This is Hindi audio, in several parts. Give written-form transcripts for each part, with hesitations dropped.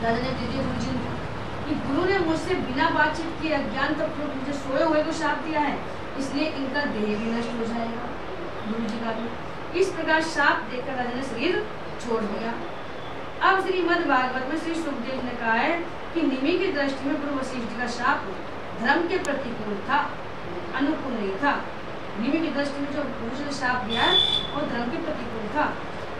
राजा ने दे दिया गुरु जी कि गुरु ने मुझसे बिना बातचीत किए अज्ञान तक मुझे सोए हुए को शाप दिया है, इसलिए इनका देह भी नष्ट हो जाएगा। गुरु जी का भी इस प्रकार शाप देकर राजा ने शरीर छोड़ दिया। अब श्रीमद् भागवत में श्री सुखदेव ने कहा है कि निमि की दृष्टि में गुरु वशिष्ठ जी का शाप धर्म के प्रतिकूल था, अनुकूल नहीं था। निमि की दृष्टि में जो गुरु जी ने शाप दिया है वो धर्म के प्रतिकूल था,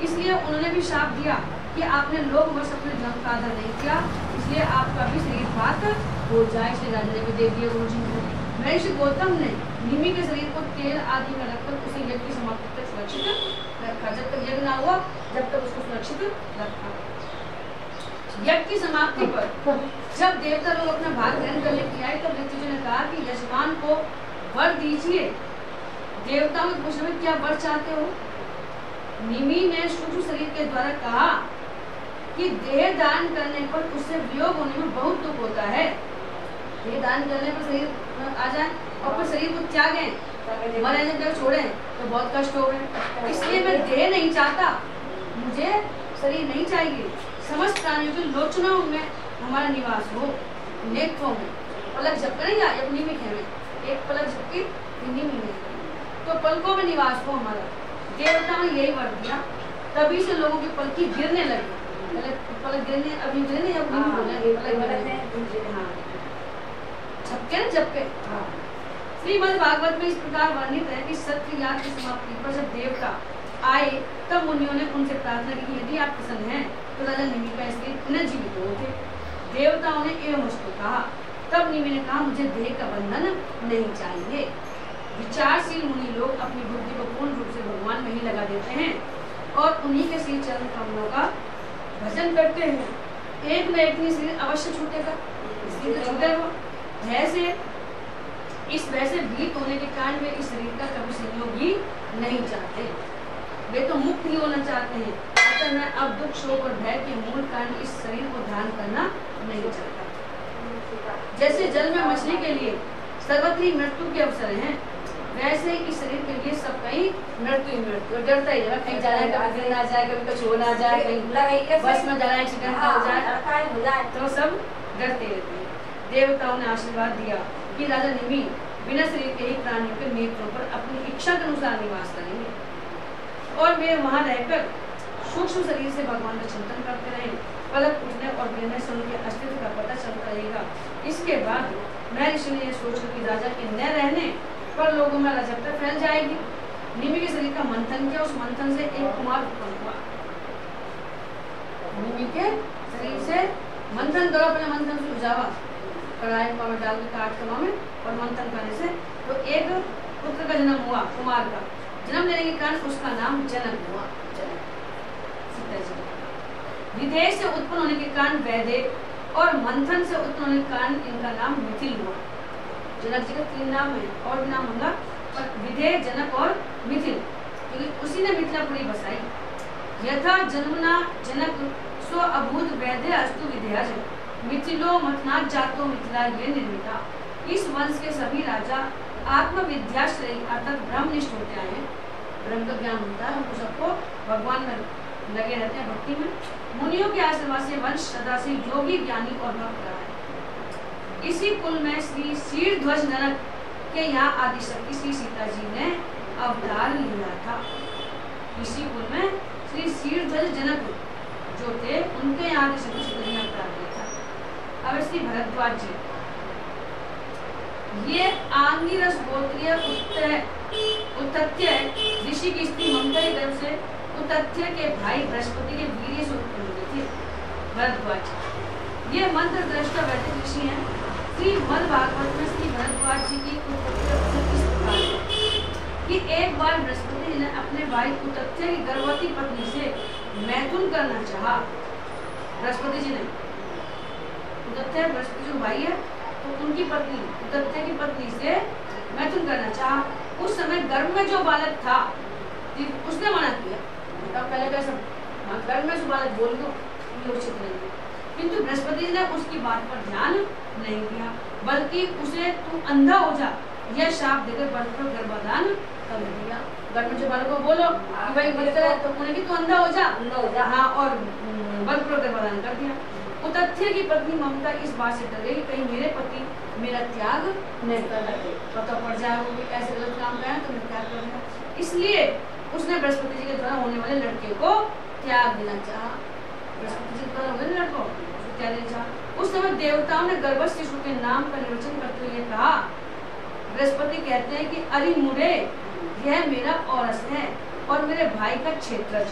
इसलिए उन्होंने भी शाप दिया कि आपने लोग बस अपने धर्म का आदर नहीं किया, इसलिए आपका भी शरीर पात हो जाए। इसलिए राजा ने भी दे दिया गुरु जी को। महर्षि गौतम ने निमि के शरीर को तेल आदि में रखकर उसे यज्ञ की समाप्ति तक सुरक्षित रखा। जब तक यज्ञ ना हुआ जब तक उसको सुरक्षित रखा। यज्ञ की समाप्ति पर जब देवता लोग अपना भाग ग्रहण करने के आए तब ऋतुजी ने कहा कि यजमान को वर दीजिए। देवताओं ने पूछा क्या वर चाहते हो? निमि ने सूक्ष्म शरीर के द्वारा कहा कि देह दान करने पर उससे वियोग होने में बहुत दुख होता है। देह दान करने पर शरीर आ जाए और फिर शरीर को त्यागें, मरे जब छोड़े तो बहुत कष्ट हो गए, इसलिए मैं देह नहीं चाहता, मुझे शरीर नहीं चाहिए। समस्त प्राणियों के लोचनों में हमारा निवास हो, नेत्रों में पलक झपकने या अपनी में खेमे, एक पलक झपकी निमि में तो पलकों में निवास हो हमारा। देवताओं ने यही वर दिया, तभी से लोगों की पलकी गिरने लगी। पलक गिरने अभी गिरने अब नहीं बोले पलक हाँ झपके ना झपके। श्रीमद् भागवत में इस प्रकार वर्णित है कि सत्य याग की समाप्ति पर जब देवता आए तब मुनियों ने उनसे प्रार्थना की यदि आप प्रसन्न हैं तो राजा निमि का इसलिए पुनः जीवित होते। देवताओं ने एवं उसको कहा। तब निमि ने कहा मुझे देह का बंधन नहीं चाहिए। विचारशील मुनि लोग अपनी बुद्धि को पूर्ण रूप से भगवान में ही लगा देते हैं और उन्हीं के श्री चरण कमलों का भजन करते हैं। एक न एक दिन शरीर अवश्य छूटेगा, इसलिए तो छूटेगा। भय से इस भय से भीत होने के कारण वे इस शरीर का कभी संयोग ही नहीं चाहते, वे तो मुक्त ही होना चाहते हैं। अतः मैं अब दुख शोक और भय के मूल कारण इस शरीर को धारण करना नहीं चाहता। जैसे जल में मछली के लिए सर्वत्र मृत्यु के अवसर हैं, वैसे इस शरीर के लिए सब कहीं मृत्यु मृत्यु डरता ही है, कहीं जाना है कभी गिर ना जाए, कभी कुछ हो ना जाए, कहीं बस में जाना एक्सीडेंट हो जाए तो सब डरते रहते हैं। देवताओं ने आशीर्वाद दिया कि राजा निमि बिना शरीर के ही प्राणियों के नेत्रों पर अपनी इच्छा के अनुसार निवास करेंगे और वे वहां रहकर सूक्ष्म शरीर से भगवान का चिंतन करते रहे। पलक उठने और गिरने से उनके अस्तित्व का पता चलता रहेगा। इसके बाद महर्षि ने यह सोचा कि राजा के न रहने पर लोगों में अराजकता फैल जाएगी। निमि के शरीर का मंथन किया, उस मंथन से एक कुमार उत्पन्न हुआ। निमि के शरीर से मंथन करो, अपने मंथन से उजावा कढ़ाई में डाल के काट कमा में और मंथन करने से तो एक पुत्र का जन्म हुआ। कुमार का जन्म लेने के कारण उसका नाम जनक हुआ। विदेश से उत्पन्न होने के कारण वैदेह और मंथन से उत्पन्न होने के कारण इनका नाम मिथिल हुआ। जनक जी का 3 नाम है और भी नाम होगा, पर विदेह, जनक और मिथिल, क्योंकि उसी ने मिथिलापुरी बसाई। यथा जन्मना जनक सो अभूत वैदेह अस्तु विदेह मिथिलो मथनाथ जातो मिथिला ये निर्मिता। इस वंश के सभी राजा आत्मविद्याश्रयी अर्थात ब्रह्मनिष्ठ होते आए हैं। ब्रह्म का ज्ञान होता है, हम सबको भगवान में लगे रहते हैं भक्ति में। मुनियों के आशीर्वाद से वंश सदा से योगी, ज्ञानी और भक्त रहा है। इसी कुल में श्री शीर्ध्वज जनक के यहाँ आदिशक्ति श्री सीता जी ने अवतार लिया था। इसी कुल में श्री शीर्ध्वज जनक जो थे उनके यहाँ आदिशक्ति सीता जी ने अवतार लिया था। अब श्री भरद्वाज जी, ये आंगिरस गोत्रीय उत्तथ्य ऋषि की स्त्री ममता की तरफ से उत्तथ्य के भाई बृहस्पति के वीर्य से उत्पन्न हुए थे। भरद्वाज ये मंत्र दृष्टा वैदिक ऋषि हैं। श्री मद् भागवत में श्री भरद्वाज जी की उत्पत्ति इस प्रकार है कि एक बार बृहस्पति जी ने अपने भाई उत्तथ्य की गर्भवती पत्नी से मैथुन करना चाहा। बृहस्पति जी ने उत्तथ्य बृहस्पति जो भाई है तो उनकी पत्नी उत्तथ्य की पत्नी से मैथुन करना चाहा। उस समय गर्भ में जो बालक था उसने मना किया। पहले कैसा गर्भ में जो बालक बोल दो उचित नहीं, किंतु बृहस्पति ने उसकी बात पर ध्यान नहीं दिया, बल्कि उसे तू अंधा हो जा यह शाप देकर बर्थ पर गर्भाधान कर दिया। गर्भ में जो बालक को बोलो कि भाई बच्चा है तो उन्हें भी तू अंधा हो जा, हाँ, और बर्थ पर गर्भाधान कर दिया। उतथ्य की पत्नी ममता इस बात से डर गई कि कहीं मेरे पति मेरा त्याग नहीं कर लगे, पता पड़ जाए वो भी ऐसे गलत काम करें तो मैं त्याग करूंगा। इसलिए उसने बृहस्पति जी के द्वारा होने वाले लड़के को त्याग देना चाहा। बृहस्पति जी के द्वारा होने लड़कों को त्याग देना चाहा। उस समय देवताओं ने गर्भस्थ शिशु के नाम का निर्वचन करते हुए कहा, बृहस्पति कहते हैं कि अरे मुड़े, यह मेरा औरस है और मेरे भाई का क्षेत्रज।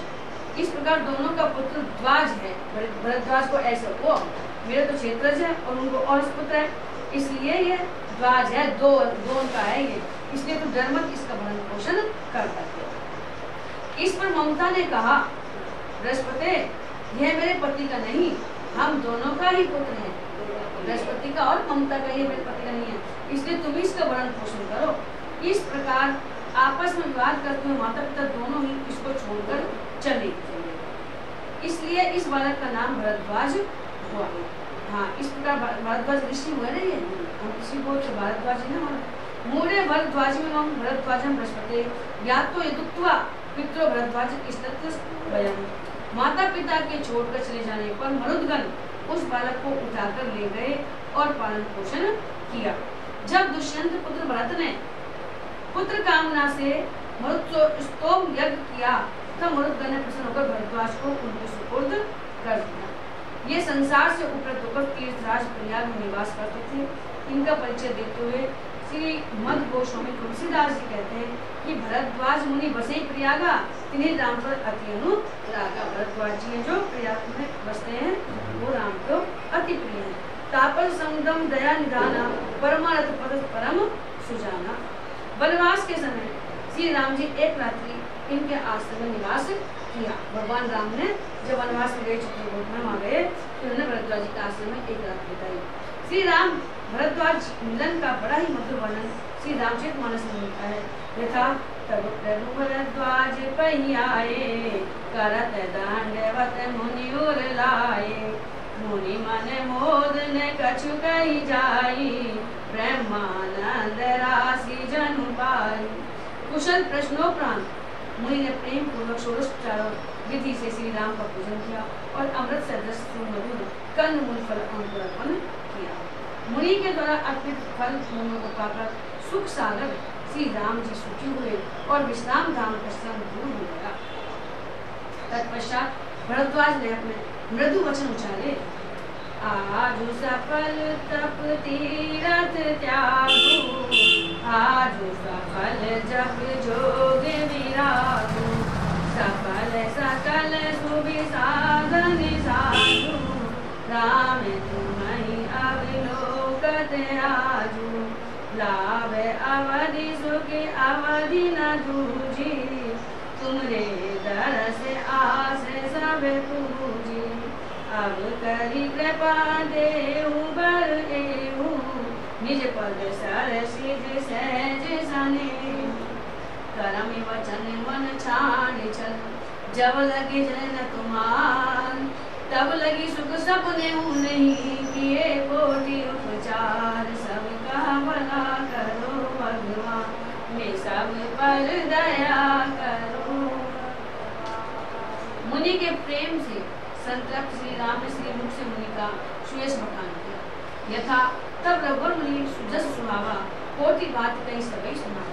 इस प्रकार दोनों का पुत्र ध्वज है। भरद्वाज को ऐसे वो मेरे तो क्षेत्रज है और उनको औरस पुत्र है, इसलिए ये ध्वज है, दो का है ये, इसलिए तो डर मत, इसका भरण पोषण कर सकते। इस पर ममता ने कहा, बृहस्पति यह मेरे पति का नहीं, हम दोनों का ही पुत्र है। बृहस्पति का और ममता का, ये मेरे पति का नहीं है, इसलिए तुम इसका भरण पोषण करो। इस प्रकार आपस में विवाद करते हुए माता पिता दोनों ही इसको छोड़कर चले। इसलिए इस बालक का नाम भरद्वाज हुआ। हाँ, इस प्रकार भरद्वाज ऋषि हुए ना, ये हम किसी को भरद्वाज ना मूढ़े भरद्वाज में हम भरद्वाज बृहस्पति या तो यदुक्त्वा पितरो भरद्वाज वयम। माता पिता के छोड़कर चले जाने पर मरुदगण उस बालक को उठाकर ले गए और पालन पोषण किया। जब दुष्यंत पुत्र भरत ने पुत्र कामना से मरुत्सोम यज्ञ किया तब मरुदगण ने प्रसन्न होकर भरद्वाज को उनके सुपुर्द कर दिया। ये संसार से उपरत होकर तीर्थराज प्रयाग में निवास करते थे। इनका परिचय देते हुए श्री मध्य गोस्वामी तुलसीदास जी कहते हैं कि भरद्वाज मुनि बसे प्रयागा, तिन्हीं राम पर अति अनुरागा। भरद्वाज जी जो प्रयाग में बसते हैं वो राम को अति प्रिय है। तापस संगम दया निधाना, परमारथ पद परम सुजाना। वनवास के समय श्री राम जी एक रात्रि इनके आश्रम में निवास किया। भगवान राम ने जब वनवास में गए, चित्रकूट में वहां गए, उन्होंने भरद्वाज जी के आश्रम में एक रात बिताई। श्री राम भरद्वाज मिलन का बड़ा ही मधुर वर्णन श्री रामचरितमानस में मिलता है। यथा तब प्रभु भरद्वाज पही आए, करत दांडवत मुनि उर लाए। मुनि मन मोद ने कछु कही जाई, ब्रह्मानंद राशि जनु पाई। कुशल प्रश्नोपरांत मुनि ने प्रेम पूर्वक षोडशोपचार विधि से श्री राम का पूजन किया और अमृत सदृश मधुर कंद मूल फल अर्पण किया। मुनि के द्वारा अर्पित फल फूलों को पाकर सुख सागर श्री राम जी सुखी हुए और विश्राम धाम का श्रम दूर हो गया। तत्पश्चात भरद्वाज ने अपने मृदु वचन उचारे, आजु सफल तप तीरथ त्यागु, आजु सफल जप जोग विरागु, सफल सकल सुभि साधन साधु, राम तुम्हि अवलोकत आजु, लाभ अवधि सुख अवधि न दूजी, तुमरे दरस आस सब पूजी। अब करी कृपा देहु बर एहु, निज पद सर सिज सहज सने। करम वचन मन छाड़ चल, जब लगे जन तुम्हार, तब लगी सुख सपने नहीं किए कोटि उपचार। सबका भला करो भगवान, मैं सब पर दया करो। मुनि के प्रेम से संतप्त श्री राम ने श्री मुख से मुनि का सुयश बखान किया। यथा तब रघुवर मुनि सुजस सुहावा, कोटि बात कही सबई सुना।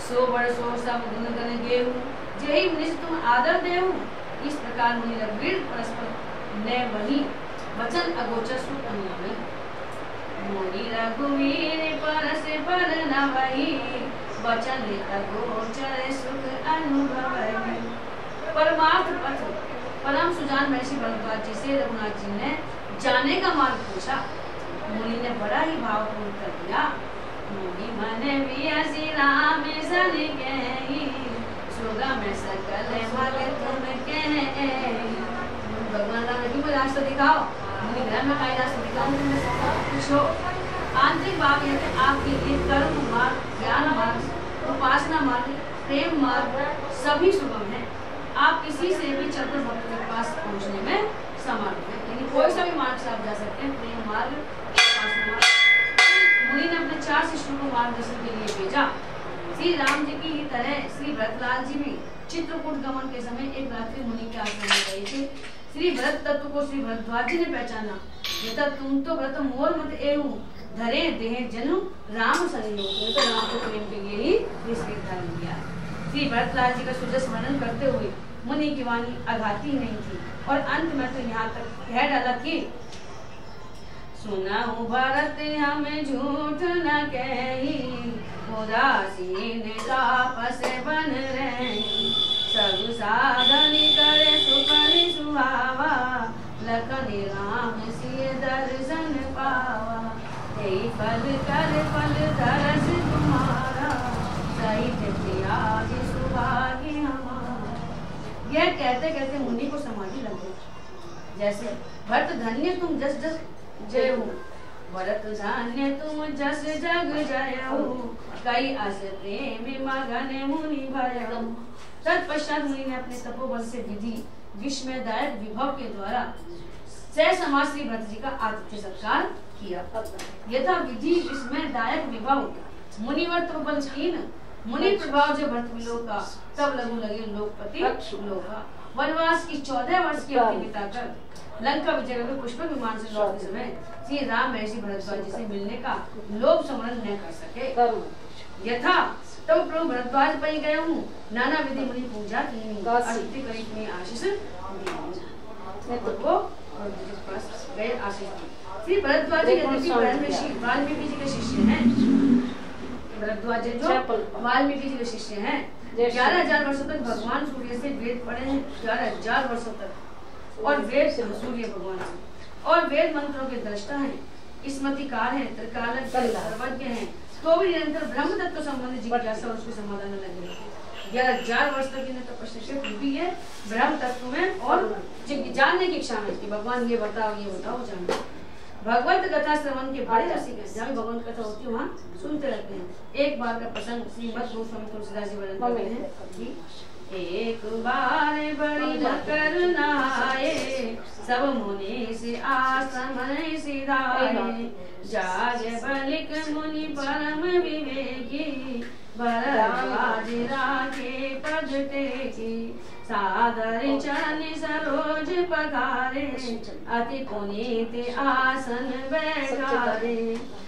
सो बड़ सो सब गुण गण गेहु, जेहि मुनि तुम आदर देहु। इस प्रकार मुनि रघुवीर परस्पर ने वही वचन अगोचर सुख अनुमय। मुनि रघुवीर परस पर न वही, वचन अगोचर सुख अनुभवहि। परमार्थ पथ परम सुजान महर्षि भरद्वाज जी से रघुनाथ जी ने जाने का मार्ग पूछा। मुनि ने बड़ा ही भावपूर्ण कर दिया। मुनि मन वियसि राम सन कहि, सुगम सकल मग तुम कहि। भगवान राम ने मुझे रास्ता दिखाओ। मुनि घर में का रास्ता दिखाऊं तुम्हें कुछ हो। आंतरिक भाव यह है आपके लिए कर्म मार्ग, ज्ञान मार्ग, उपासना मार्ग, प्रेम मार्ग सभी सुगम है। आप किसी से भी चलकर भक्त के पास पहुंचने में समर्थ हैं, यानी कोई सा भी मार्ग से आप जा सकते हैं। प्रेम मार्ग, उपासना मार्ग। मुनि ने अपने 4 शिष्यों को मार्गदर्शन के लिए भेजा। श्री राम जी की तरह श्री भरतलाल जी भी चित्रकूट गमन के समय एक रात्रि मुनि के आश्रम में गए थे। श्री भरत तत्व को श्री भरद्वाज जी ने पहचाना। यथा तुम तो व्रत मोर मत एहु धरे देह जनु राम संयोग, तो राम को प्रेम के लिए ही इस धारण किया। श्री भरतलाल जी का सुजस वर्णन करते हुए मुनि की वाणी आघाती नहीं थी और अंत में तो यहाँ तक कह डाला कि सुनाऊ भरत हमें झूठ न कही, उदासीन तापस बन रही, सब साधन करे सुपरि सुहावा, लखन राम सिय दर्शन पावा, यही फल कर फल तरस तुम्हारा, सहित त्याग सुभाग्य हमारा। यह कहते कहते मुनि को समाधि लग गई। जैसे भरत धन्य तुम जस जस जय हो, भरत धन्य तुम जस जग जय हो, कई अस प्रेम मगन मुनि भय हो। तत्पश्चात मुनि ने अपने तपोबल से विधि विस्मयदायक विभव के द्वारा सहसमाज श्री भरत जी का आतिथ्य सत्कार किया। यथा विधि विस्मयदायक विभव मुनिवर तपोबल कीन, मुनि प्रभाव जो भरत विलोका, तब लघु लगे लोकपति लोका। वनवास की 14 वर्ष की अवधि बिताकर लंका विजय में पुष्पक विमान से लौटते समय श्री राम महर्षि भरद्वाज जी से मिलने का लोभ समरण न कर सके। यथा तब प्रभु भरद्वाज पई गए हूँ, नाना विधि मुनि पूजा की, अतिथि करी अपनी आशीष गए आशीष दी। श्री भरद्वाज जी वाल्मीकि जी के शिष्य हैं। भरद्वाज जो वाल्मीकि जी के शिष्य हैं। 11,000 वर्षों तक भगवान सूर्य से वेद पढ़े हैं, 11,000 वर्षों तक, और वेद सूर्य भगवान से, और वेद मंत्रों के दृष्टा हैं, स्मृतिकार हैं, त्रिकालज्ञ सर्वज्ञ हैं, तो भी निरंतर ब्रह्म तत्व संबंधी जिज्ञासा और उसके समाधान में लगे। 11,000 वर्ष तक इन्हें तपस्या भी है ब्रह्म तत्व में और जानने की इच्छा में कि भगवान ये बताओ जानो। भगवत कथा श्रवण के बड़े रसिक हैं, जहाँ भगवत कथा होती है वहाँ सुनते रहते हैं। एक बार का प्रसंग श्रीमद् गोस्वामी तुलसीदास जी वर्णन करते हैं कि एक बार बड़ी मकर नहाए, सब मुनि से आश्रम सिधाए, जागे बलिक मुनि परम विवेकी, भरद्वाज राखे पद टेकी, सादर चरण सरोज पगारे, अति पुनीत आसन बैठारे,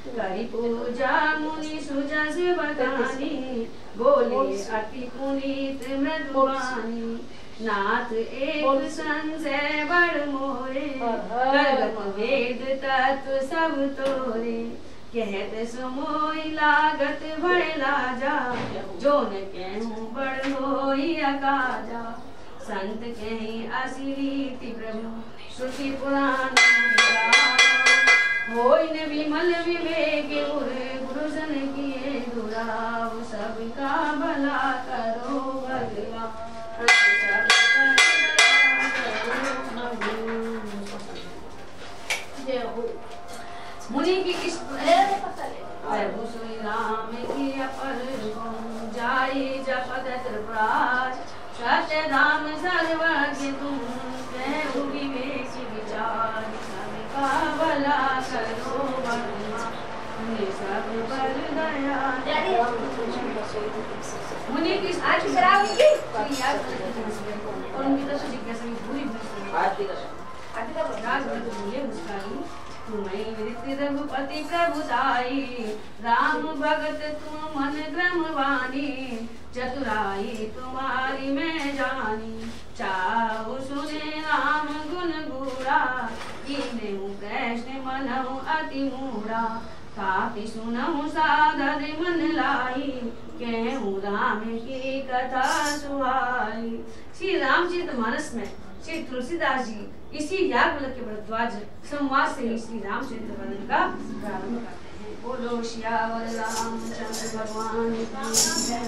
करी पूजा मुनि सुजस बखानी, बोले अति पुनीत मृदुवानी, नाथ एक संशय बड़ मोरे, करगत वेद तत्व सब तोरे, कहत सुमोई लागत भय लाजा, जो न कहूँ बड़ होई अकाजा, संत कहीं असी रीति प्रभु श्रुति पुराण होई न विमल विवेक गुरुजन किए दुराव, सबका भला करो भगवान, मुनि की इस प्रभु श्री राम की अपर जाई जपत त्रिपुरार, सत्य राम सर्वज्ञ तुम कहु विवेक विचार, सबका भला करो भगवान, सब पर दया। मुनि की और उनकी तरफ से जिज्ञासा भी पूरी भूले मुस्कानी, तुम्हें वृत्ति रघुपति प्रभुताई, राम भगत तुम मन ग्रमवानी, चतुराई तुम्हारी मैं जानी, चाहु सुने राम गुण गुरा, कीन्हु प्रश्न मनहु अति मूढ़ा, काफी सुनहु सादर मन लाई, कहूँ राम की कथा सुहाई। श्री रामचरितमानस में श्री तुलसीदास जी इसी याज्ञवल्क्य के भरद्वाज संवाद से ही श्री रामचरित्र वर्णन का प्रारंभ करते हैं। बोलो श्यावर रामचंद्र भगवान की जय।